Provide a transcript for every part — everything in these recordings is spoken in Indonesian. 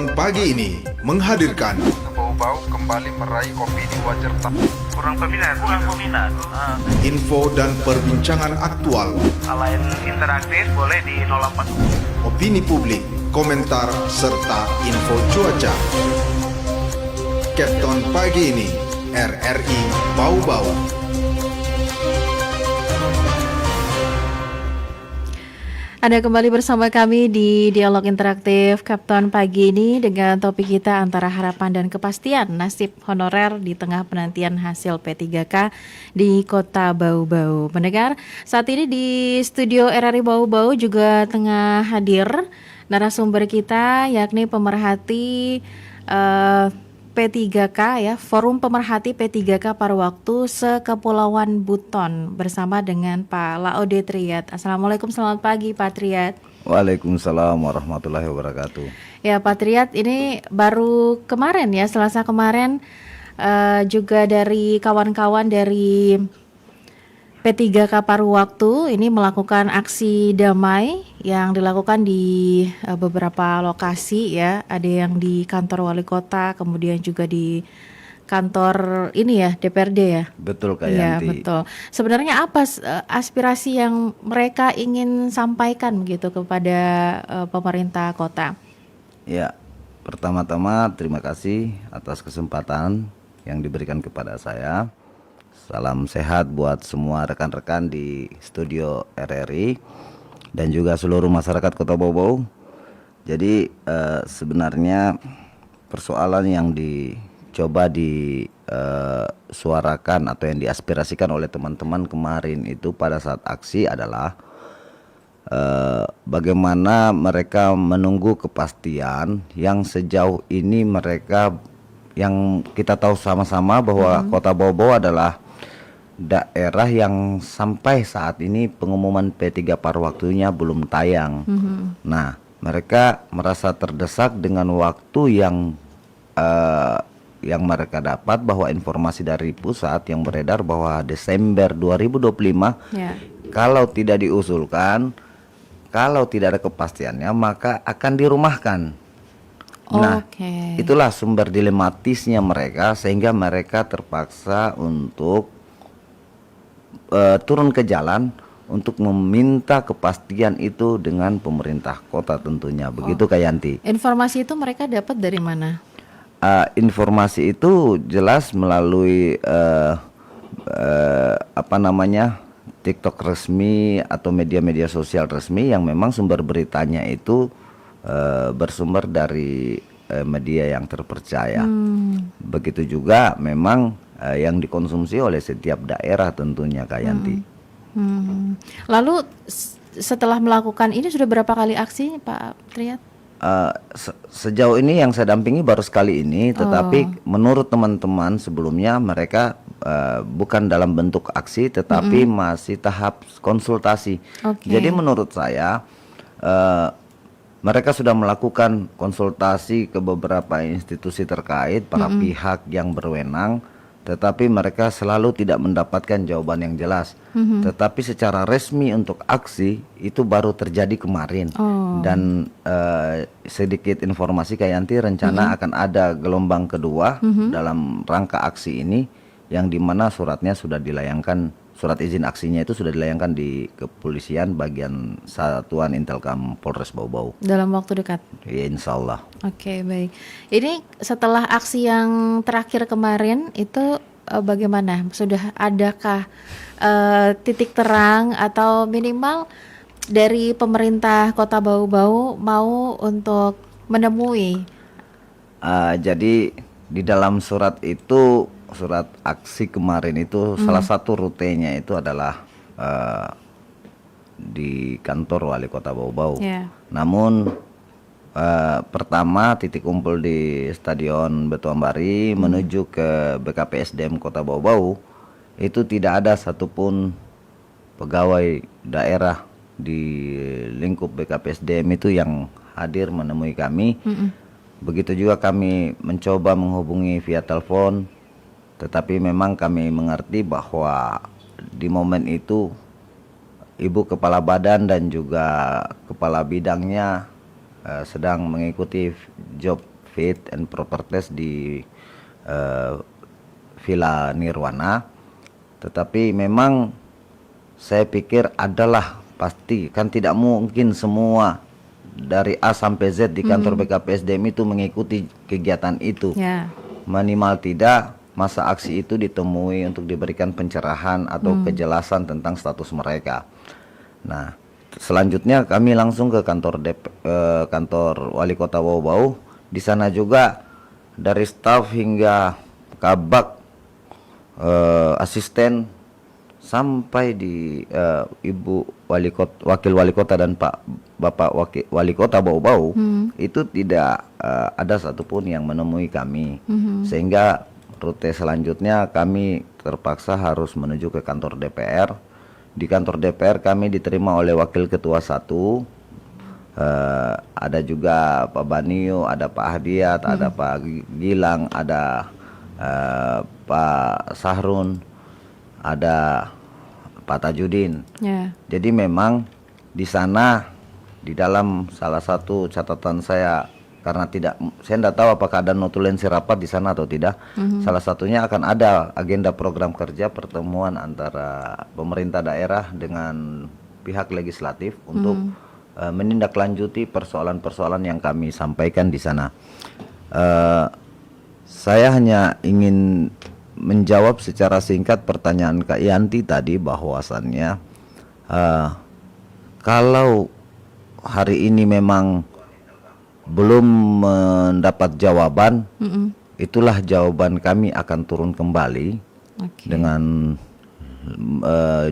Kapton pagi ini menghadirkan Bau-bau kembali meraih opini wajar tak kurang peminat. info dan perbincangan aktual, Lain interaktif boleh di 08. opini publik, komentar, serta info cuaca. Kapton pagi ini, RRI Bau-Bau. Anda kembali bersama kami di Dialog Interaktif Kapton pagi ini dengan topik kita antara harapan dan kepastian nasib honorer di tengah penantian hasil P3K di Kota Bau-Bau. Mendengar, saat ini di studio RRI Bau-Bau juga tengah hadir narasumber kita yakni pemerhati P3K ya, Forum Pemerhati P3K paruh waktu se-Kepulauan Buton bersama dengan Pak Laode Triat. Assalamualaikum, selamat pagi Pak Triat. Waalaikumsalam warahmatullahi wabarakatuh. Ya Pak Triat, ini baru kemarin ya, Selasa kemarin juga dari kawan-kawan dari P3K paruh waktu ini melakukan aksi damai yang dilakukan di beberapa lokasi ya. Ada yang di kantor wali kota, kemudian juga di kantor ini ya, DPRD ya. Betul Kak Iya, Yanti. betul. Sebenarnya apa aspirasi yang mereka ingin sampaikan gitu kepada pemerintah kota? Ya, pertama-tama terima kasih atas kesempatan yang diberikan kepada saya. Salam sehat buat semua rekan-rekan di studio RRI dan juga seluruh masyarakat Kota Bau-Bau. Jadi sebenarnya persoalan yang dicoba disuarakan atau yang diaspirasikan oleh teman-teman kemarin itu pada saat aksi adalah bagaimana mereka menunggu kepastian yang sejauh ini mereka, yang kita tahu sama-sama bahwa Kota Bau-Bau adalah daerah yang sampai saat ini pengumuman P3 paruh waktunya belum tayang. Nah, mereka merasa terdesak dengan waktu yang mereka dapat, bahwa informasi dari pusat yang beredar bahwa Desember 2025 Ya. kalau tidak diusulkan, kalau tidak ada kepastiannya maka akan dirumahkan. Nah, Oke. itulah sumber dilematisnya mereka sehingga mereka terpaksa untuk turun ke jalan untuk meminta kepastian itu dengan pemerintah kota tentunya. Begitu Kak Yanti. Informasi itu mereka dapat dari mana? Informasi itu jelas melalui TikTok resmi atau media-media sosial resmi yang memang sumber beritanya itu bersumber dari media yang terpercaya. Begitu juga memang yang dikonsumsi oleh setiap daerah tentunya Kak Yanti. Lalu setelah melakukan ini sudah berapa kali aksi Pak Triat? Sejauh ini yang saya dampingi baru sekali ini, tetapi menurut teman-teman sebelumnya mereka bukan dalam bentuk aksi tetapi masih tahap konsultasi. Oke. Jadi menurut saya mereka sudah melakukan konsultasi ke beberapa institusi terkait, para pihak yang berwenang, tetapi mereka selalu tidak mendapatkan jawaban yang jelas. Tetapi secara resmi untuk aksi itu baru terjadi kemarin. Dan sedikit informasi Kak Yanti, rencana akan ada gelombang kedua dalam rangka aksi ini, yang dimana suratnya sudah dilayangkan, surat izin aksinya itu sudah dilayangkan di kepolisian bagian Satuan Intelkam Polres Bau-Bau. Dalam waktu dekat? Ya, insya Allah. Oke, baik. Ini setelah aksi yang terakhir kemarin itu bagaimana? Sudah adakah titik terang atau minimal dari pemerintah Kota Bau-Bau mau untuk menemui? Jadi di dalam surat itu, surat aksi kemarin itu salah satu rutenya itu adalah di kantor wali kota Bau-Bau. Ya. Namun pertama titik kumpul di Stadion Batu Ambari menuju ke BKPSDM Kota Bau-Bau itu tidak ada satupun pegawai daerah di lingkup BKPSDM itu yang hadir menemui kami. Begitu juga kami mencoba menghubungi via telepon, tetapi memang kami mengerti bahwa di momen itu Ibu Kepala Badan dan juga Kepala Bidangnya sedang mengikuti job fit and proper test di Villa Nirwana. Tetapi memang saya pikir adalah pasti kan tidak mungkin semua dari A sampai Z di kantor BKPSDM itu mengikuti kegiatan itu. Ya. Minimal tidak masa aksi itu ditemui untuk diberikan pencerahan atau kejelasan tentang status mereka. Nah, selanjutnya kami langsung ke kantor Wali Kota Bau-Bau. Di sana juga dari staf hingga kabak, asisten sampai di Ibu Wakil Wali Kota dan Bapak Wali Kota Bau-Bau itu tidak ada satupun yang menemui kami, sehingga rute selanjutnya kami terpaksa harus menuju ke kantor DPR. Di kantor DPR kami diterima oleh Wakil Ketua 1, ada juga Pak Banio, ada Pak Hadiat, ada Pak Gilang, ada Pak Sahrun, ada Pak Tajudin. Ya. Jadi memang di sana, di dalam salah satu catatan saya, karena saya tidak tahu apakah ada notulensi rapat di sana atau tidak. Salah satunya akan ada agenda program kerja pertemuan antara pemerintah daerah dengan pihak legislatif untuk menindaklanjuti persoalan-persoalan yang kami sampaikan di sana. Saya hanya ingin menjawab secara singkat pertanyaan Kak Yanti tadi, bahwasannya kalau hari ini memang belum mendapat jawaban, itulah jawaban kami akan turun kembali dengan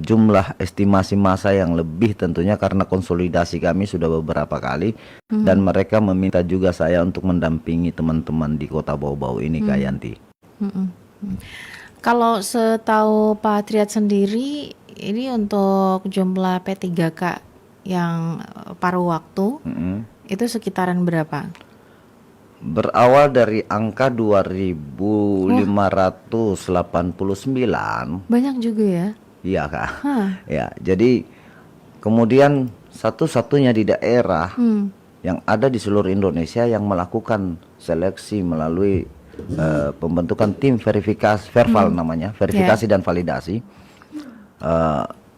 jumlah estimasi massa yang lebih tentunya, karena konsolidasi kami sudah beberapa kali dan mereka meminta juga saya untuk mendampingi teman-teman di Kota Bau-Bau ini, Kak Yanti. Kalau setahu Pak Triat sendiri, ini untuk jumlah P3K yang paruh waktu itu sekitaran berapa? Berawal dari angka 2.589. Banyak juga ya? Iya, Kak. Ya, jadi kemudian satu-satunya di daerah yang ada di seluruh Indonesia yang melakukan seleksi melalui pembentukan tim verifikasi verbal, namanya verifikasi dan validasi,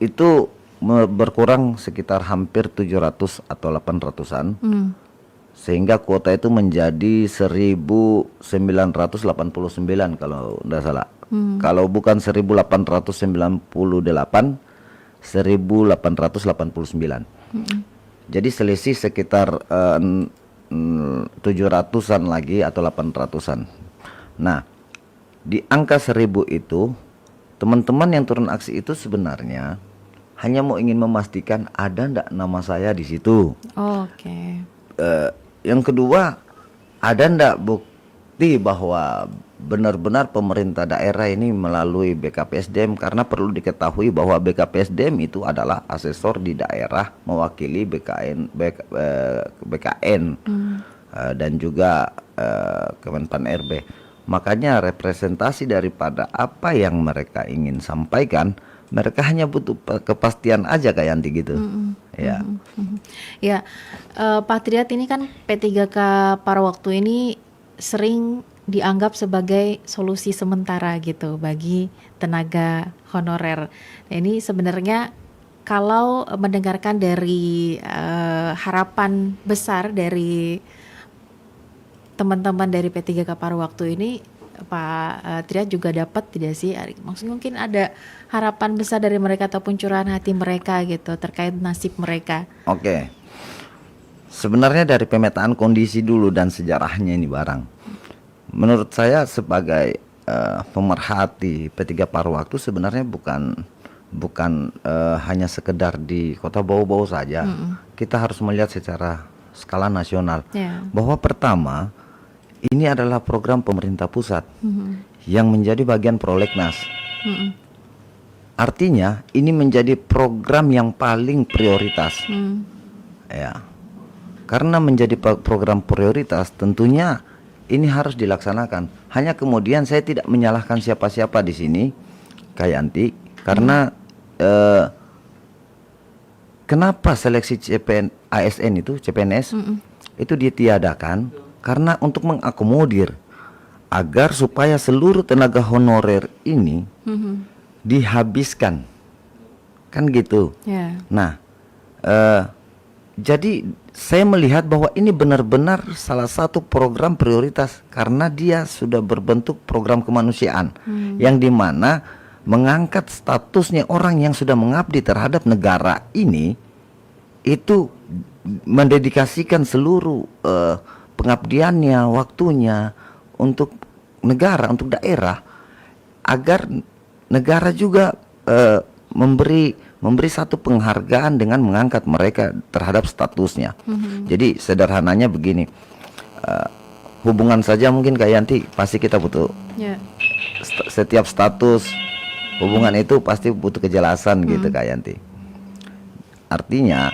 itu berkurang sekitar hampir 700 atau 800-an, sehingga kuota itu menjadi 1989 kalau tidak salah. Kalau bukan 1898, 1889. Jadi selisih sekitar 700-an lagi atau 800-an. Nah, di angka 1000 itu, teman-teman yang turun aksi itu sebenarnya hanya mau ingin memastikan ada ndak nama saya di situ. Oke. Yang kedua, ada ndak bukti bahwa benar-benar pemerintah daerah ini melalui BKPSDM, karena perlu diketahui bahwa BKPSDM itu adalah asesor di daerah mewakili BKN dan juga Kemenpan RB. Makanya representasi daripada apa yang mereka ingin sampaikan, mereka hanya butuh kepastian aja kayak Yanti gitu. Ya. Ya, Pak Triat, ini kan P3K paruh waktu ini sering dianggap sebagai solusi sementara gitu bagi tenaga honorer. Nah, ini sebenarnya kalau mendengarkan dari harapan besar dari teman-teman dari P3K paruh waktu ini, Pak Triat juga dapat tidak sih? Maksudnya mungkin ada harapan besar dari mereka ataupun curahan hati mereka gitu terkait nasib mereka. Oke. Sebenarnya dari pemetaan kondisi dulu dan sejarahnya ini barang. Menurut saya sebagai pemerhati P3 paruh waktu, sebenarnya bukan hanya sekedar di Kota Bau-Bau saja. Kita harus melihat secara skala nasional. Bahwa pertama, ini adalah program pemerintah pusat yang menjadi bagian prolegnas. Artinya ini menjadi program yang paling prioritas. Ya. Karena menjadi program prioritas, tentunya ini harus dilaksanakan. Hanya kemudian saya tidak menyalahkan siapa-siapa di sini, Kak Yanti, karena kenapa seleksi ASN itu, CPNS itu ditiadakan Karena untuk mengakomodir agar supaya seluruh tenaga honorer ini dihabiskan, kan gitu. Ya. Nah, jadi saya melihat bahwa ini benar-benar salah satu program prioritas karena dia sudah berbentuk program kemanusiaan yang dimana mengangkat statusnya orang yang sudah mengabdi terhadap negara ini, itu mendedikasikan seluruh pengabdiannya, waktunya untuk negara, untuk daerah, agar negara juga memberi satu penghargaan dengan mengangkat mereka terhadap statusnya. Jadi sederhananya begini, hubungan saja mungkin Kak Yanti pasti kita butuh setiap status hubungan itu pasti butuh kejelasan gitu Kak Yanti. Artinya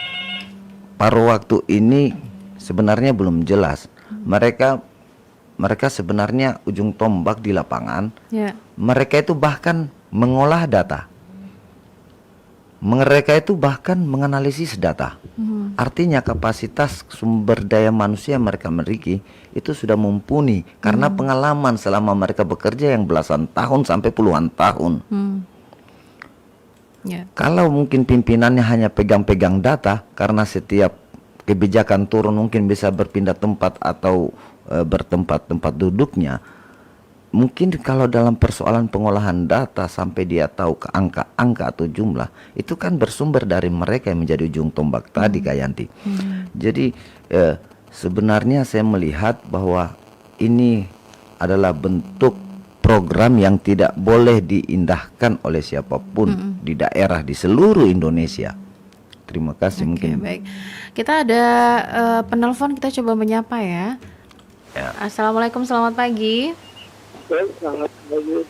paruh waktu ini sebenarnya belum jelas. Mereka sebenarnya ujung tombak di lapangan. Mereka itu bahkan mengolah data. Mereka itu bahkan menganalisis data. Artinya kapasitas sumber daya manusia yang mereka miliki itu sudah mumpuni karena pengalaman selama mereka bekerja yang belasan tahun sampai puluhan tahun. Kalau mungkin pimpinannya hanya pegang-pegang data karena setiap kebijakan turun mungkin bisa berpindah tempat atau bertempat-tempat duduknya. Mungkin kalau dalam persoalan pengolahan data sampai dia tahu ke angka-angka atau jumlah, itu kan bersumber dari mereka yang menjadi ujung tombak tadi Kak Yanti. Jadi sebenarnya saya melihat bahwa ini adalah bentuk program yang tidak boleh diindahkan oleh siapapun di daerah di seluruh Indonesia. Terima kasih. Mungkin. Baik. Kita ada penelpon, kita coba menyapa ya. Assalamualaikum, selamat pagi. Selamat pagi.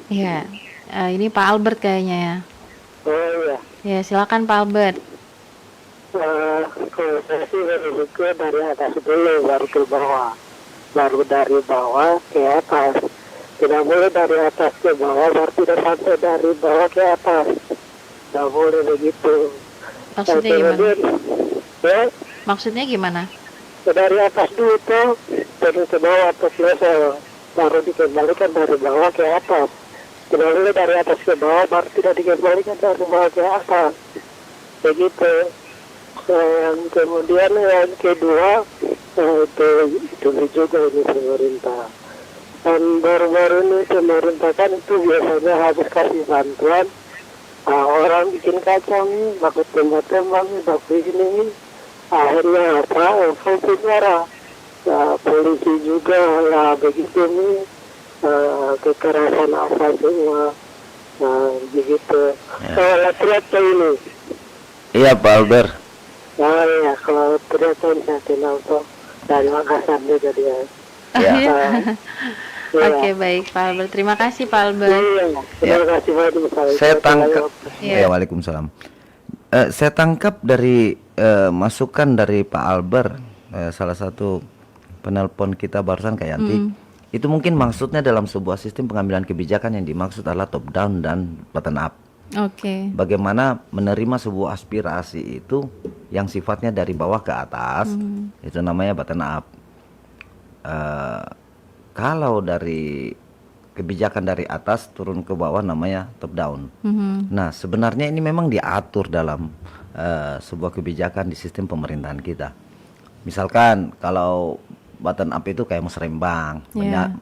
Ya, ini Pak Albert kayaknya ya. Oh iya. Ya, silakan Pak Albert. Kalau saya sih dari atas dulu baru ke bawah, baru dari bawah ke atas. Tidak boleh dari atas ke bawah, baru tidak sampai dari bawah ke atas. Tidak boleh begitu. Maksudnya gimana? Ya? Maksudnya gimana? Dari atas dulu tuh, terus ke bawah terus selesai. Baru dikembalikan dari bawah ke atas. Tidak boleh dari atas ke bawah, baru tidak dikembalikan dari bawah ke atas. Begitu. Yang kemudian yang kedua, itu juga ini pemerintah. Dan baru-baru ini pemerintah kan itu biasanya habis kasih bantuan, orang bikin kacau nih, baku tembak-tembak nih, baku ini, akhirnya apa? Penjara. Polisi juga lah begitu nih, kekerasan apa semua, begitu. Ternyata ini. Iya Pak Albert. Ya kalau ternyata saya kenal tuh dari Makassar juga dia. Oke, baik Pak Albert. Terima kasih Pak Albert. Terima kasih banyak. Saya tangkap. Waalaikumsalam. Saya tangkap dari masukan dari Pak Albert, salah satu penelpon kita barusan Kak Yanti. Itu mungkin maksudnya dalam sebuah sistem pengambilan kebijakan yang dimaksud adalah top down dan bottom up. Bagaimana menerima sebuah aspirasi itu yang sifatnya dari bawah ke atas, itu namanya bottom up. Kalau dari kebijakan dari atas turun ke bawah namanya top down. Nah sebenarnya ini memang diatur dalam sebuah kebijakan di sistem pemerintahan kita. Misalkan kalau bottom up itu kayak musrembang,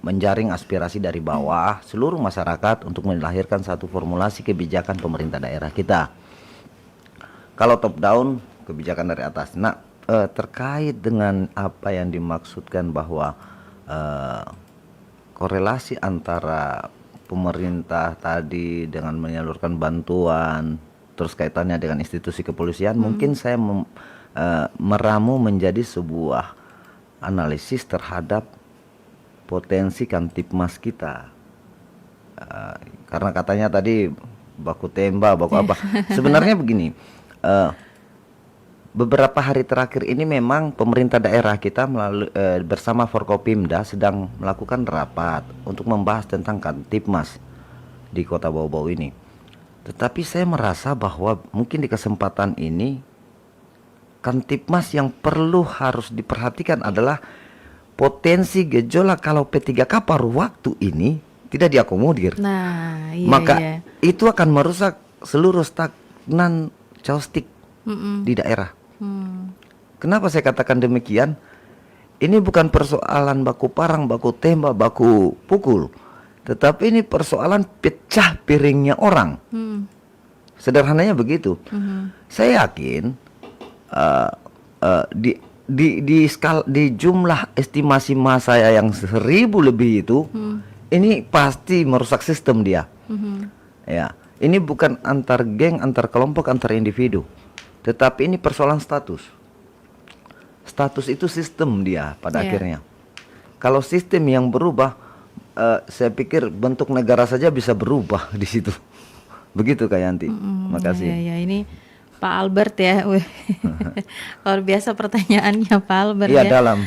menjaring aspirasi dari bawah seluruh masyarakat untuk melahirkan satu formulasi kebijakan pemerintah daerah kita. Kalau top down, kebijakan dari atas. Nah terkait dengan apa yang dimaksudkan bahwa korelasi antara pemerintah tadi dengan menyalurkan bantuan, terus kaitannya dengan institusi kepolisian, mungkin saya meramu menjadi sebuah analisis terhadap potensi Kamtipmas kita. Karena katanya tadi baku tembak, baku apa. Sebenarnya begini, beberapa hari terakhir ini memang pemerintah daerah kita melalui bersama Forkopimda sedang melakukan rapat untuk membahas tentang Kamtipmas di Kota Bau-Bau ini. Tetapi saya merasa bahwa mungkin di kesempatan ini Kamtipmas yang perlu harus diperhatikan adalah potensi gejolak kalau P3K paruh waktu ini tidak diakomodir. Nah, iya, Maka iya. itu akan merusak seluruh stagnan caustik di daerah. Kenapa saya katakan demikian? Ini bukan persoalan baku parang, baku tembak, baku pukul, tetapi ini persoalan pecah piringnya orang. Sederhananya begitu. Saya yakin di jumlah estimasi massa yang 1.000 lebih itu, ini pasti merusak sistem dia. Ya, ini bukan antar geng, antar kelompok, antar individu, tetapi ini persoalan status. Status itu sistem dia pada akhirnya. Kalau sistem yang berubah, saya pikir bentuk negara saja bisa berubah di situ. Begitu Kak Yanti. Makasih. Ya, ini Pak Albert ya. Wih. Luar biasa pertanyaannya Pak Albert Iya, ya. dalam.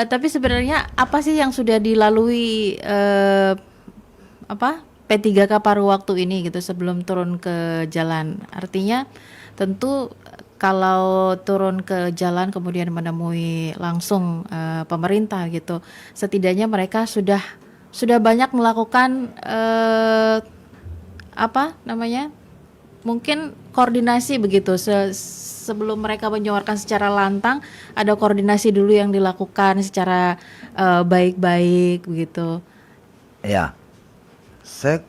Tapi sebenarnya apa sih yang sudah dilalui P3K paruh waktu ini gitu sebelum turun ke jalan? Artinya tentu kalau turun ke jalan kemudian menemui langsung pemerintah gitu, setidaknya mereka sudah banyak melakukan mungkin koordinasi begitu. Sebelum mereka menyuarakan secara lantang, ada koordinasi dulu yang dilakukan secara baik-baik begitu. Ya, saya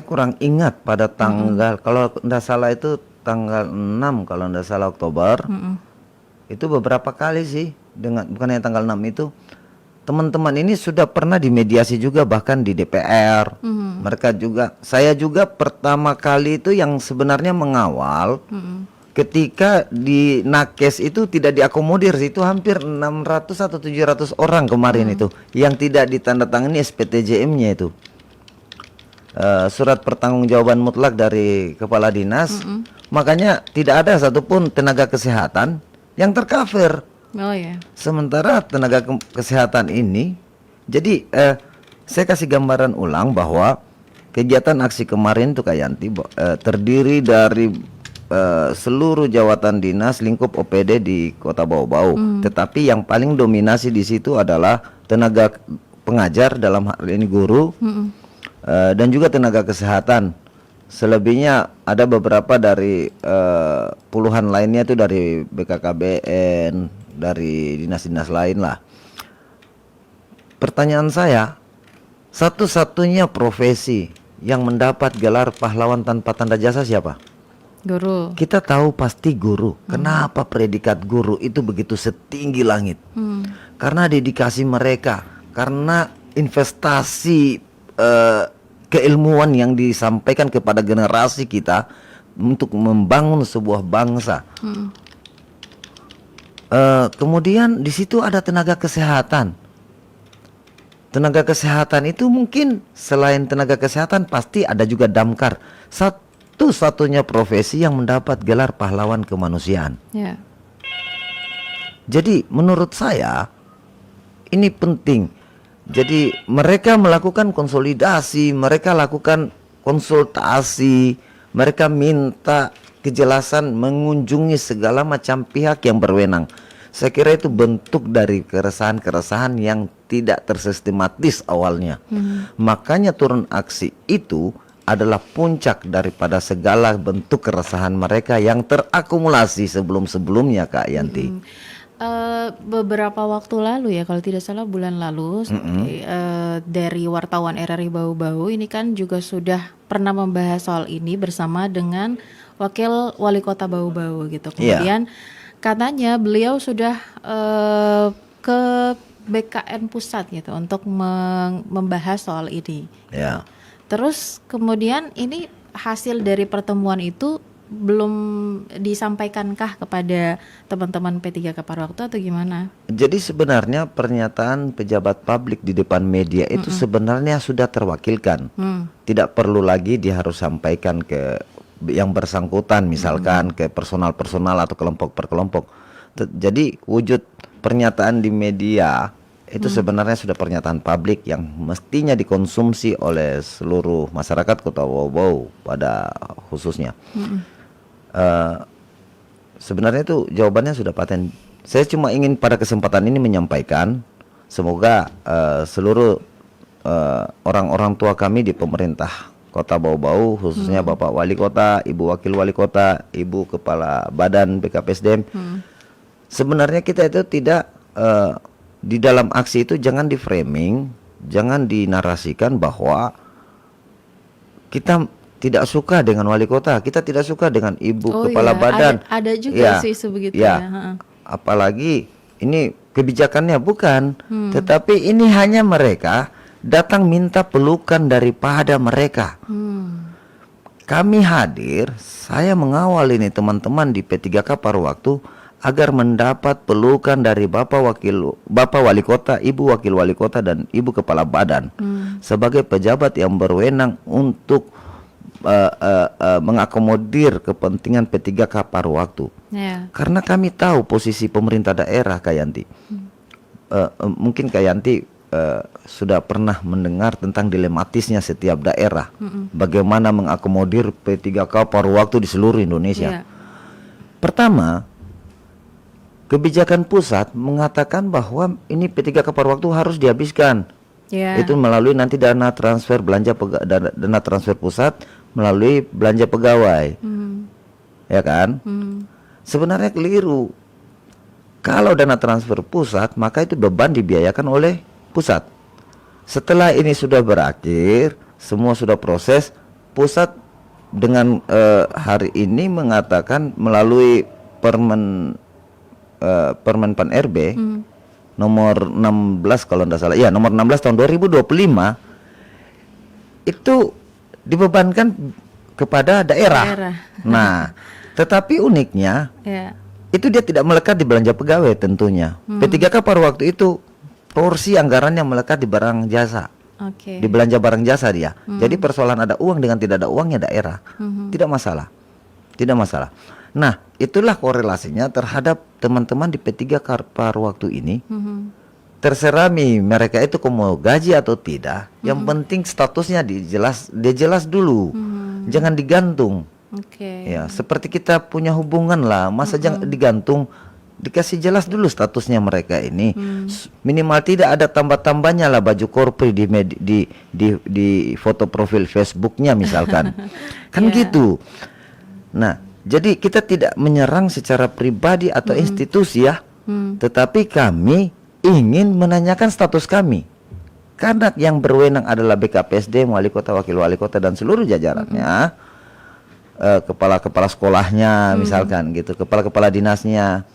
kurang ingat pada tanggal, kalau tidak salah itu tanggal 6 kalau tidak salah Oktober. Itu beberapa kali sih, bukan yang tanggal 6 itu, teman-teman ini sudah pernah dimediasi juga, bahkan di DPR. Mereka juga, saya juga pertama kali itu yang sebenarnya mengawal ketika di Nakes itu tidak diakomodir, itu hampir 600 atau 700 orang kemarin itu yang tidak ditandatangani SPTJM-nya itu. Surat pertanggungjawaban mutlak dari kepala dinas. Makanya tidak ada satupun tenaga kesehatan yang tercover. Oh ya. Sementara tenaga kesehatan ini, jadi saya kasih gambaran ulang bahwa kegiatan aksi kemarin itu Kak Yanti terdiri dari seluruh jawatan dinas lingkup OPD di Kota Bau-Bau. Tetapi yang paling dominasi di situ adalah tenaga pengajar, dalam hal ini guru, dan juga tenaga kesehatan. Selebihnya ada beberapa dari puluhan lainnya itu dari BKKBN, dari dinas-dinas lain lah. Pertanyaan saya, satu-satunya profesi yang mendapat gelar pahlawan tanpa tanda jasa siapa? Guru. Kita tahu pasti guru. Kenapa predikat guru itu begitu setinggi langit? Karena dedikasi mereka, karena investasi keilmuan yang disampaikan kepada generasi kita untuk membangun sebuah bangsa. Kemudian di situ ada tenaga kesehatan. Tenaga kesehatan itu mungkin selain tenaga kesehatan pasti ada juga damkar. Satu-satunya profesi yang mendapat gelar pahlawan kemanusiaan. Ya. Jadi menurut saya ini penting. Jadi mereka melakukan konsolidasi, mereka lakukan konsultasi, mereka minta kejelasan, mengunjungi segala macam pihak yang berwenang. Saya kira itu bentuk dari keresahan-keresahan yang tidak tersistematis awalnya. Makanya turun aksi itu adalah puncak daripada segala bentuk keresahan mereka yang terakumulasi sebelum-sebelumnya Kak Yanti. Beberapa waktu lalu ya, kalau tidak salah bulan lalu, dari wartawan RRI Bau-Bau ini kan juga sudah pernah membahas soal ini bersama dengan Wakil Wali Kota Bau-Bau gitu. Kemudian katanya beliau sudah ke BKN pusat gitu untuk membahas soal ini. Ya. Terus kemudian ini hasil dari pertemuan itu belum disampaikankah kepada teman-teman P3K paruh waktu atau gimana? Jadi sebenarnya pernyataan pejabat publik di depan media itu sebenarnya sudah terwakilkan. Tidak perlu lagi dia harus sampaikan ke yang bersangkutan, misalkan ke personal-personal atau kelompok per kelompok. Jadi wujud pernyataan di media itu sebenarnya sudah pernyataan publik yang mestinya dikonsumsi oleh seluruh masyarakat Kota Bau-Bau pada khususnya. Sebenarnya itu jawabannya sudah paten Saya cuma ingin pada kesempatan ini menyampaikan, semoga seluruh orang-orang tua kami di pemerintah Kota Bau-Bau, khususnya Bapak Wali Kota, Ibu Wakil Wali Kota, Ibu Kepala Badan BKPSDM, sebenarnya kita itu tidak di dalam aksi itu jangan di framing, jangan dinarasikan bahwa kita tidak suka dengan wali kota, kita tidak suka dengan ibu kepala badan. Ada juga Ya, isu-isu begitu ya. ya. Apalagi ini kebijakannya bukan, tetapi ini hanya mereka datang minta pelukan daripada mereka. Kami hadir, saya mengawal ini teman-teman di P3K paruh waktu agar mendapat pelukan dari Bapak Wali Kota, Ibu Wakil Wali Kota dan Ibu Kepala Badan sebagai pejabat yang berwenang untuk mengakomodir kepentingan P3K paruh waktu. Ya. Karena kami tahu posisi pemerintah daerah, Kak Yanti. Mungkin Kak Yanti sudah pernah mendengar tentang dilematisnya setiap daerah, bagaimana mengakomodir P3K paruh waktu di seluruh Indonesia. Ya. Pertama, kebijakan pusat mengatakan bahwa ini P3K paruh waktu harus dihabiskan. Ya. Itu melalui nanti dana transfer dana transfer pusat melalui belanja pegawai. Ya kan? Sebenarnya keliru. Kalau dana transfer pusat, maka itu beban dibiayakan oleh pusat. Setelah ini sudah berakhir, semua sudah proses, pusat dengan hari ini mengatakan melalui Permen Pan RB nomor 16 kalau tidak salah, ya nomor 16 tahun 2025 itu dibebankan kepada daerah. Nah, tetapi uniknya Ya. itu dia tidak melekat di belanja pegawai tentunya. P3K paruh waktu itu porsi anggarannya melekat di barang jasa. Oke. Di belanja barang jasa dia. Jadi persoalan ada uang dengan tidak ada uangnya daerah. Tidak masalah. Tidak masalah. Nah, itulah korelasinya terhadap teman-teman di P3K paruh waktu ini. Terserah mereka itu mau gaji atau tidak. Yang penting statusnya dia jelas dulu. Jangan digantung. Oke. Ya, seperti kita punya hubungan lah, masa jangan digantung, dikasih jelas dulu statusnya mereka ini. Minimal tidak ada tambah-tambahnya lah baju korpri di foto profil Facebooknya misalkan. Kan gitu. Nah, jadi kita tidak menyerang secara pribadi atau institusi ya, tetapi kami ingin menanyakan status kami. Karena yang berwenang adalah BKPSD, wali kota, wakil wali kota dan seluruh jajarannya. Kepala-kepala sekolahnya misalkan gitu, kepala-kepala dinasnya.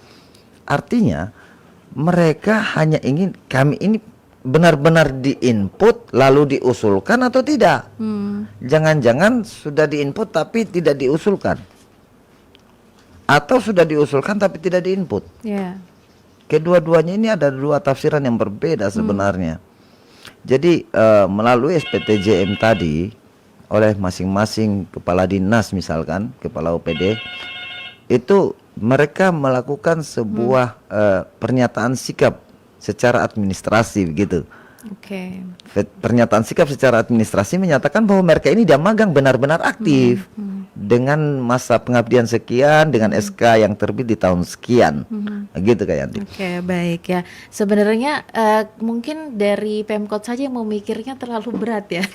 Artinya mereka hanya ingin kami ini benar-benar diinput lalu diusulkan atau tidak. Jangan-jangan sudah diinput tapi tidak diusulkan, atau sudah diusulkan tapi tidak diinput. Ya. Kedua-duanya ini ada dua tafsiran yang berbeda sebenarnya. Jadi melalui SPTJM tadi oleh masing-masing kepala dinas misalkan, kepala OPD, itu mereka melakukan sebuah pernyataan sikap secara administrasi begitu. Oke. Pernyataan sikap secara administrasi menyatakan bahwa mereka ini dia magang benar-benar aktif dengan masa pengabdian sekian, dengan SK yang terbit di tahun sekian, gitu Kak Yanti. Oke, baik ya. Sebenarnya mungkin dari Pemkot saja yang memikirnya terlalu berat ya,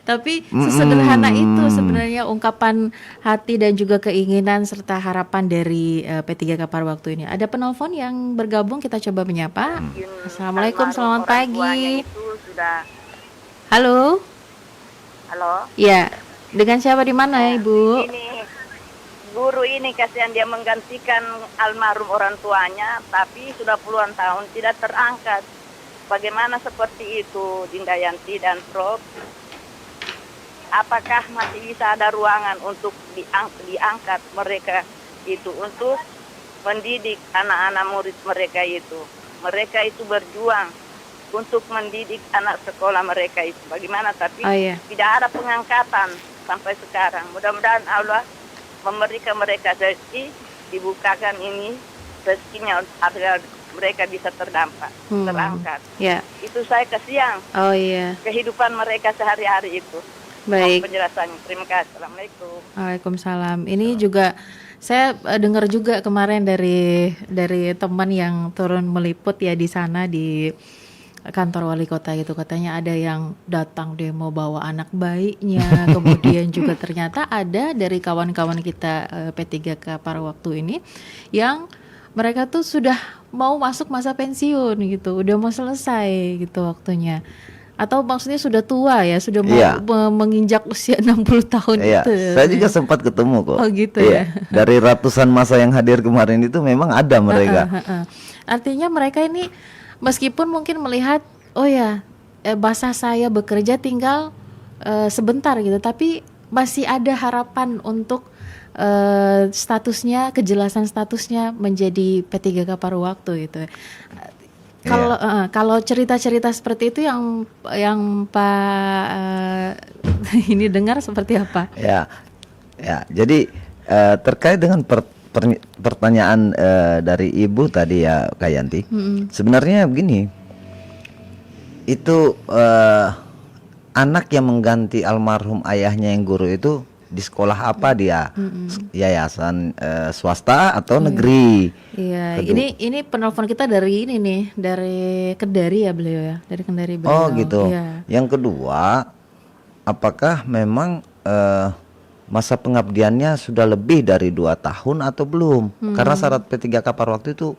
tapi sesederhana itu sebenarnya ungkapan hati dan juga keinginan serta harapan dari P3K paruh waktu ini. Ada penelpon yang bergabung, kita coba menyapa. Assalamualaikum, selamat pagi. Itu sudah. Halo. Halo. Ya, dengan siapa di mana Ibu? Ini guru ini kasihan dia menggantikan almarhum orang tuanya, tapi sudah puluhan tahun tidak terangkat. Bagaimana seperti itu, Dinda Yanti dan Prof? Apakah masih bisa ada ruangan untuk diangkat mereka itu untuk mendidik anak-anak murid mereka itu? Mereka itu berjuang untuk mendidik anak sekolah mereka itu. Bagaimana? Tapi tidak ada pengangkatan sampai sekarang. Mudah-mudahan Allah memberikan mereka rezeki, dibukakan ini rezekinya agar mereka bisa terangkat. Ya. Itu saya kasihan. Oh iya. Kehidupan mereka sehari-hari itu. Baik. Penjelasannya. Terima kasih. Assalamualaikum. Waalaikumsalam. Ini juga Saya dengar juga kemarin dari teman yang turun meliput ya di sana di kantor wali kota gitu, katanya ada yang datang demo bawa anak bayinya, kemudian juga ternyata ada dari kawan-kawan kita P3K paruh waktu ini yang mereka tuh sudah mau masuk masa pensiun gitu, udah mau selesai gitu waktunya. Atau maksudnya sudah tua ya, sudah mau Iya. menginjak usia 60 tahun Iya, itu. saya juga sempat ketemu kok. Oh gitu Iya, ya. dari ratusan masa yang hadir kemarin itu memang ada mereka. Heeh. Artinya mereka ini meskipun mungkin melihat oh ya bahasa saya bekerja tinggal sebentar gitu, tapi masih ada harapan untuk statusnya, kejelasan statusnya menjadi P3K paruh waktu gitu. Kalau cerita-cerita seperti itu yang Pak ini dengar seperti apa? Ya, ya. Jadi terkait dengan pertanyaan dari Ibu tadi ya, Kak Yanti. Sebenarnya begini, itu anak yang mengganti almarhum ayahnya yang guru itu di sekolah apa dia? Yayasan swasta atau negeri? Iya, ini penelpon kita dari ini nih, dari Kendari ya beliau ya, dari Kendari beliau. Oh gitu. Iya. Yang kedua, apakah memang masa pengabdiannya sudah lebih dari 2 tahun atau belum? Karena syarat P3K paruh waktu itu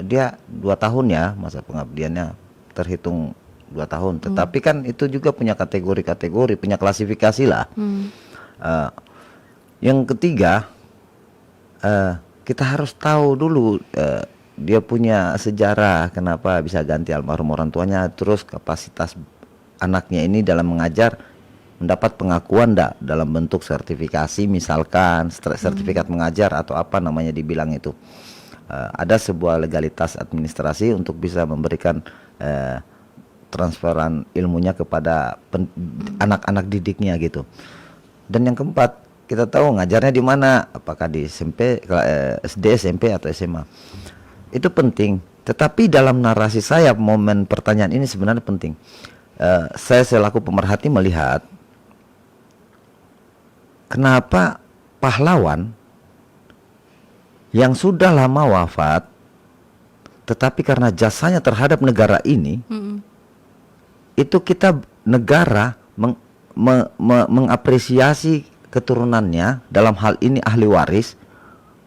dia 2 tahun ya masa pengabdiannya, terhitung 2 tahun. Tetapi kan itu juga punya kategori-kategori, punya klasifikasi lah. Yang ketiga, kita harus tahu dulu dia punya sejarah kenapa bisa ganti almarhum orang tuanya, terus kapasitas anaknya ini dalam mengajar mendapat pengakuan enggak dalam bentuk sertifikasi, misalkan sertifikat mengajar atau apa namanya dibilang itu. Ada sebuah legalitas administrasi untuk bisa memberikan transferan ilmunya kepada anak-anak didiknya gitu. Dan yang keempat, kita tahu ngajarnya di mana, apakah di SMP, SD, SMP atau SMA. Itu penting. Tetapi dalam narasi saya, momen pertanyaan ini sebenarnya penting. Saya selaku pemerhati melihat kenapa pahlawan yang sudah lama wafat, tetapi karena jasanya terhadap negara ini, itu kita negara mengapresiasi keturunannya, dalam hal ini ahli waris,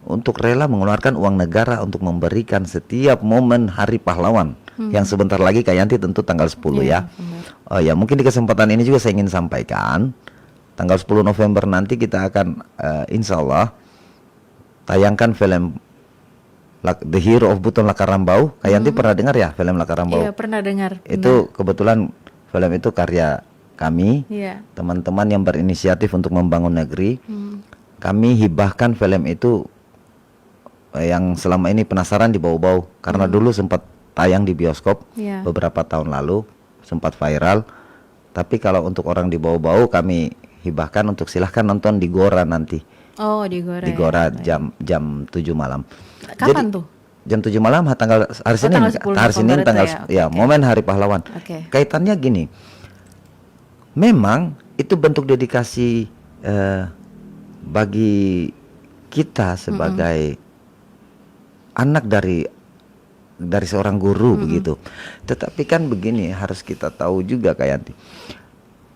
untuk rela mengeluarkan uang negara untuk memberikan setiap momen Hari Pahlawan yang sebentar lagi Kak Yanti tentu tanggal 10 ya. Oh ya, mungkin di kesempatan ini juga saya ingin sampaikan tanggal 10 November nanti kita akan insya Allah tayangkan film The Hero of Buton Lakarambau. Kak Yanti pernah dengar ya film Lakarambau? Iya, pernah dengar. Itu kebetulan film itu karya kami, teman-teman yang berinisiatif untuk membangun negeri. Kami hibahkan film itu yang selama ini penasaran di bau-bau, karena dulu sempat tayang di bioskop beberapa tahun lalu, sempat viral. Tapi kalau untuk orang di bau-bau kami hibahkan untuk silahkan nonton di Gora nanti. Oh, di Gora. Di Gora jam 7 malam. Kapan Jadi, tuh? Jam 7 malam tanggal hari Senin. Hari Senin tanggal ya, momen Hari Pahlawan. Kaitannya gini. Memang itu bentuk dedikasi bagi kita sebagai anak dari seorang guru begitu. Tetapi kan begini, harus kita tahu juga Kak Yanti.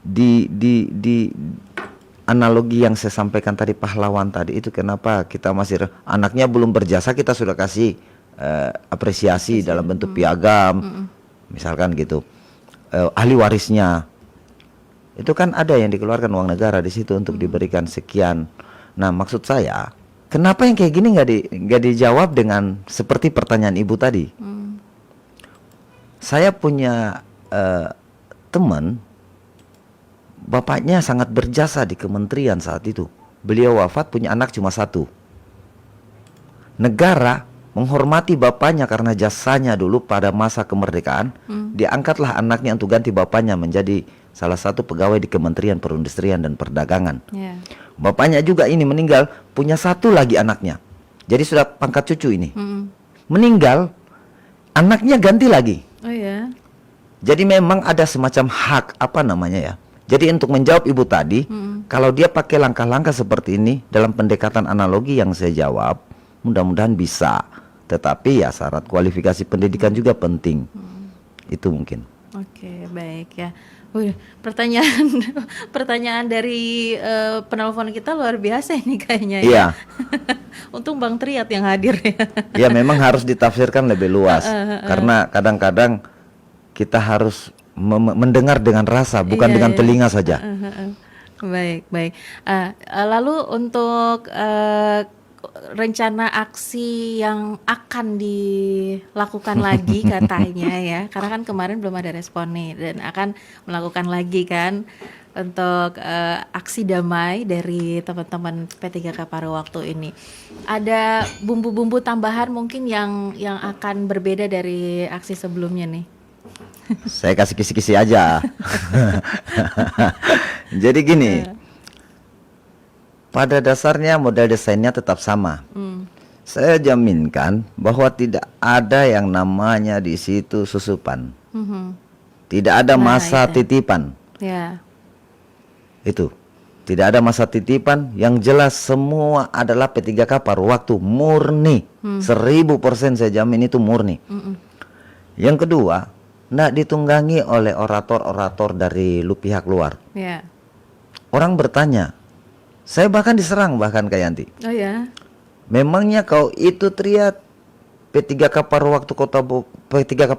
Di analogi yang saya sampaikan tadi, pahlawan tadi itu, kenapa kita masih anaknya belum berjasa kita sudah kasih apresiasi dalam bentuk piagam, misalkan gitu. Ahli warisnya itu kan ada yang dikeluarkan uang negara di situ untuk diberikan sekian. Nah, maksud saya, kenapa yang kayak gini nggak dijawab dengan seperti pertanyaan ibu tadi? Saya punya teman, bapaknya sangat berjasa di kementerian saat itu. Beliau wafat, punya anak cuma 1. Negara menghormati bapaknya karena jasanya dulu pada masa kemerdekaan. Diangkatlah anaknya untuk ganti bapaknya menjadi salah satu pegawai di Kementerian Perindustrian dan Perdagangan. Bapaknya juga ini meninggal, punya 1 lagi anaknya. Jadi sudah pangkat cucu ini. Meninggal, anaknya ganti lagi. Oh ya. Jadi memang ada semacam hak, apa namanya ya, Jadi untuk menjawab ibu tadi, kalau dia pakai langkah-langkah seperti ini dalam pendekatan analogi yang saya jawab, mudah-mudahan bisa. Tetapi ya syarat kualifikasi pendidikan juga penting. Itu mungkin. Oke, baik ya. Wih, pertanyaan pertanyaan dari penelpon kita luar biasa ini kayaknya ya. Iya. Untung Bang Triat yang hadir ya. Ya memang harus ditafsirkan lebih luas. Karena kadang-kadang kita harus mendengar dengan rasa, bukan Iya, dengan iya. telinga saja. Baik, baik. Lalu untuk rencana aksi yang akan dilakukan lagi katanya ya, karena kan kemarin belum ada respon nih, dan akan melakukan lagi kan untuk aksi damai dari teman-teman P3K paruh waktu ini. Ada bumbu-bumbu tambahan mungkin yang akan berbeda dari aksi sebelumnya nih. Saya kasih kisi-kisi aja. Jadi gini, pada dasarnya model desainnya tetap sama. Saya jaminkan bahwa tidak ada yang namanya di situ susupan. Tidak ada Nah, masa itu. titipan. Ya, Itu. Tidak ada masa titipan. Yang jelas semua adalah P3K paruh waktu murni. 1000% saya jamin itu murni. Yang kedua, tidak ditunggangi oleh orator-orator dari pihak luar. ya. Orang bertanya, saya bahkan diserang bahkan Kak Yanti. Oh ya. Memangnya kau itu Triat P3K paruh waktu P3K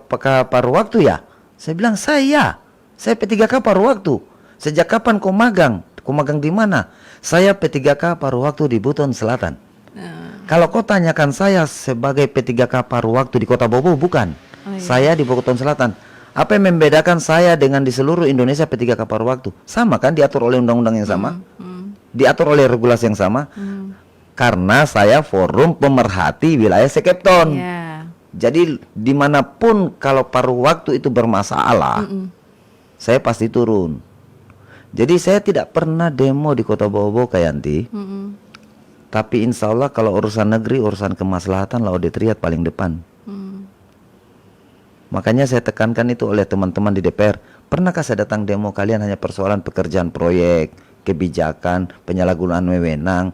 paruh waktu ya? Saya bilang saya P3K paruh waktu. Sejak kapan kau magang? Kau magang di mana? Saya P3K paruh waktu di Buton Selatan. Kalau kau tanyakan saya sebagai P3K paruh waktu di Kota Bobo, bukan. Oh, iya. Saya di Buton Selatan. Apa yang membedakan saya dengan di seluruh Indonesia P3K paruh waktu? Sama kan, diatur oleh undang-undang yang sama, diatur oleh regulasi yang sama. Karena saya forum pemerhati wilayah Sekepton. Ya. Jadi dimanapun kalau paruh waktu itu bermasalah, saya pasti turun. Jadi saya tidak pernah demo di Kota Bobo Kak Yanti. Tapi insya Allah kalau urusan negeri, urusan kemaslahatan, Laude Triat paling depan. Makanya saya tekankan itu oleh teman-teman di DPR. Pernahkah saya datang demo kalian hanya persoalan pekerjaan proyek, kebijakan, penyalahgunaan wewenang,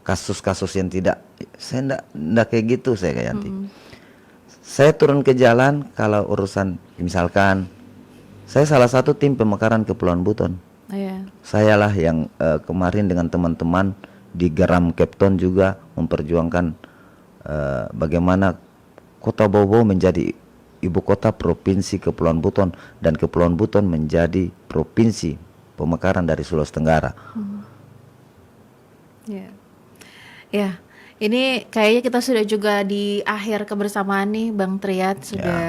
kasus-kasus yang tidak, saya enggak kayak gitu saya Kak Yanti. Saya turun ke jalan kalau urusan, misalkan saya salah satu tim pemekaran Kepulauan Buton. Oh, ya. Sayalah yang kemarin dengan teman-teman di Garam Kepton juga memperjuangkan bagaimana Kota Bobo menjadi ibu kota provinsi Kepulauan Buton dan Kepulauan Buton menjadi provinsi pemekaran dari Sulawesi Tenggara. Ya. Ya. Ini kayaknya kita sudah juga di akhir kebersamaan nih Bang Triat, sudah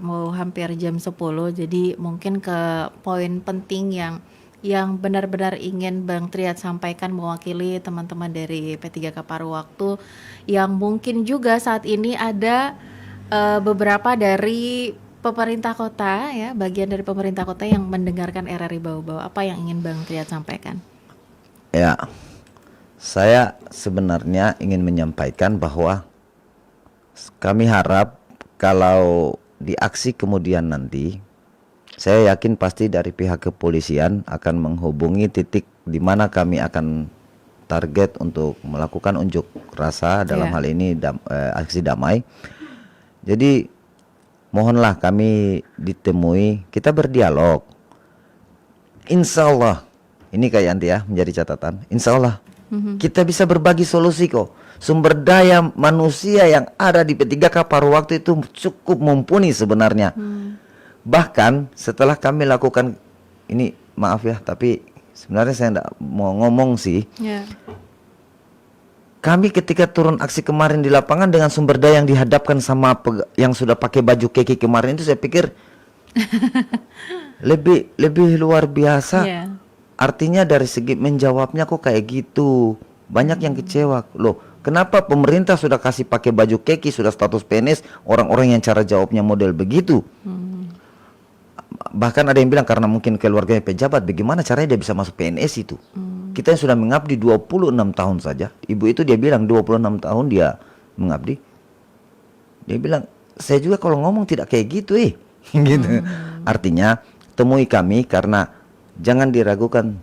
mau hampir jam 10. Jadi mungkin ke poin penting yang benar-benar ingin Bang Triat sampaikan mewakili teman-teman dari P3K paruh waktu, yang mungkin juga saat ini ada beberapa dari pemerintah kota ya, bagian dari pemerintah kota yang mendengarkan RRI Bau-Bau. Apa yang ingin Bang Triat sampaikan? Ya, saya sebenarnya ingin menyampaikan bahwa kami harap kalau di aksi kemudian nanti, saya yakin pasti dari pihak kepolisian akan menghubungi titik di mana kami akan target untuk melakukan unjuk rasa dalam hal ini aksi damai. Jadi mohonlah kami ditemui, kita berdialog. Insya Allah, ini Kak Yanti ya, menjadi catatan. Insya Allah kita bisa berbagi solusi kok. Sumber daya manusia yang ada di P3K paruh waktu itu cukup mumpuni sebenarnya. Bahkan setelah kami lakukan ini, maaf ya, tapi sebenarnya saya tidak mau ngomong sih. Ya. Kami ketika turun aksi kemarin di lapangan dengan sumber daya yang dihadapkan sama yang sudah pakai baju keki kemarin itu, saya pikir lebih luar biasa. Ya. Artinya dari segi menjawabnya kok kayak gitu. Banyak yang kecewa. Loh, kenapa pemerintah sudah kasih pakai baju keki, sudah status PNS, orang-orang yang cara jawabnya model begitu? Bahkan ada yang bilang karena mungkin keluarganya pejabat, bagaimana caranya dia bisa masuk PNS itu? Kita yang sudah mengabdi 26 tahun saja. Ibu itu dia bilang 26 tahun dia mengabdi. Dia bilang, saya juga kalau ngomong tidak kayak gitu gitu. Artinya temui kami karena jangan diragukan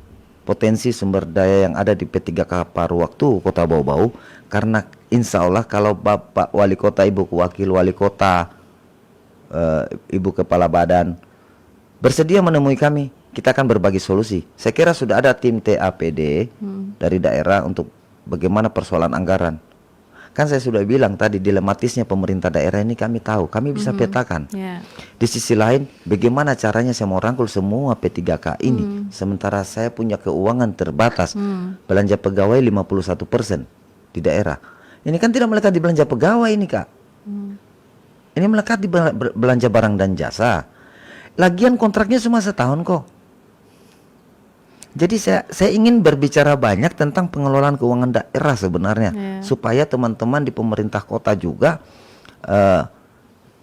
potensi sumber daya yang ada di P3K Paru Waktu Kota Bau-Bau, karena insya Allah kalau Bapak Wali Kota, Ibu Wakil Wali Kota, Ibu Kepala Badan bersedia menemui kami, kita akan berbagi solusi. Saya kira sudah ada tim TAPD dari daerah untuk bagaimana persoalan anggaran. Kan saya sudah bilang tadi, dilematisnya pemerintah daerah ini kami tahu, kami bisa petakan. Di sisi lain, bagaimana caranya saya mau rangkul semua P3K ini, sementara saya punya keuangan terbatas, belanja pegawai 51% di daerah. Ini kan tidak melekat di belanja pegawai ini, Kak. Ini melekat di belanja barang dan jasa. Lagian kontraknya cuma setahun kok. Jadi saya ingin berbicara banyak tentang pengelolaan keuangan daerah sebenarnya, supaya teman-teman di pemerintah kota juga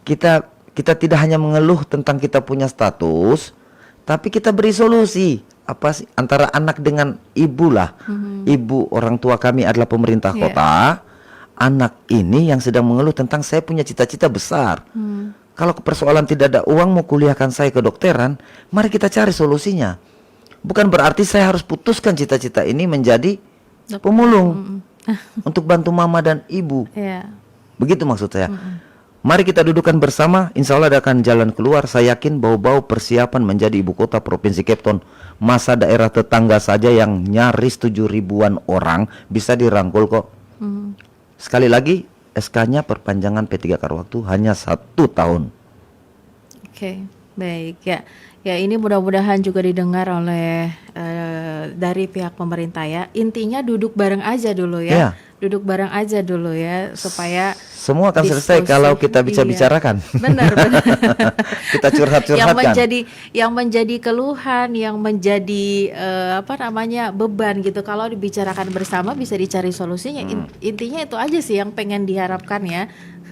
kita tidak hanya mengeluh tentang kita punya status, tapi kita beri solusi. Apa sih antara anak dengan ibu lah, ibu orang tua kami adalah pemerintah kota, anak ini yang sedang mengeluh tentang saya punya cita-cita besar. Kalau persoalan tidak ada uang mau kuliahkan saya ke dokteran, mari kita cari solusinya. Bukan berarti saya harus putuskan cita-cita ini menjadi pemulung untuk bantu mama dan ibu. Begitu maksud saya. Mari kita dudukkan bersama, insya Allah akan jalan keluar. Saya yakin Bau-Bau persiapan menjadi ibu kota provinsi Cape Town. Masa daerah tetangga saja yang nyaris 7.000-an orang bisa dirangkul kok. Sekali lagi, SK-nya perpanjangan P3K Waktu hanya 1 tahun. Oke, baik ya. Ya, ini mudah-mudahan juga didengar oleh dari pihak pemerintah ya. Intinya duduk bareng aja dulu ya. Duduk bareng aja dulu ya, supaya semua akan selesai kalau kita bisa bicarakan. Benar. Kita curhat-curhatkan. Yang menjadi keluhan, yang menjadi beban gitu. Kalau dibicarakan bersama bisa dicari solusinya. Intinya itu aja sih yang pengen diharapkan ya.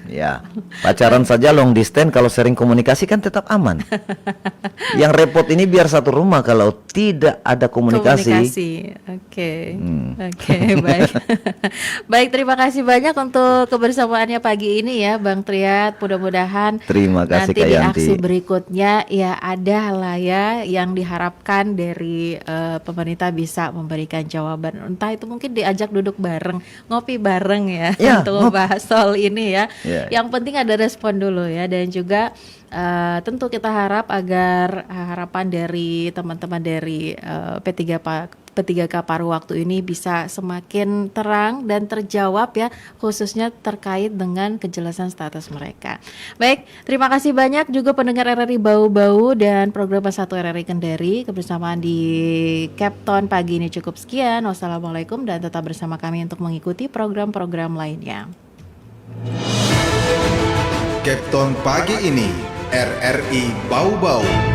Ya, pacaran saja long distance kalau sering komunikasi kan tetap aman. Yang repot ini biar satu rumah kalau tidak ada komunikasi. Oke, baik. Baik, terima kasih banyak untuk kebersamaannya pagi ini ya, Bang Triad. Mudah-mudahan terima kasih nanti di aksi berikutnya ya ada lah ya yang diharapkan dari pemerintah bisa memberikan jawaban. Entah itu mungkin diajak duduk bareng, ngopi bareng ya, untuk membahas soal ini ya. Yang penting ada respon dulu ya, dan juga tentu kita harap agar harapan dari teman-teman dari P3K Paru Waktu ini bisa semakin terang dan terjawab ya, khususnya terkait dengan kejelasan status mereka. Baik, terima kasih banyak juga pendengar RRI Bau-Bau dan program 1 RRI Kendari. Kebersamaan di Cape Town pagi ini cukup sekian. Wassalamualaikum, dan tetap bersama kami untuk mengikuti program-program lainnya. Cape Town pagi ini, RRI Bau-Bau.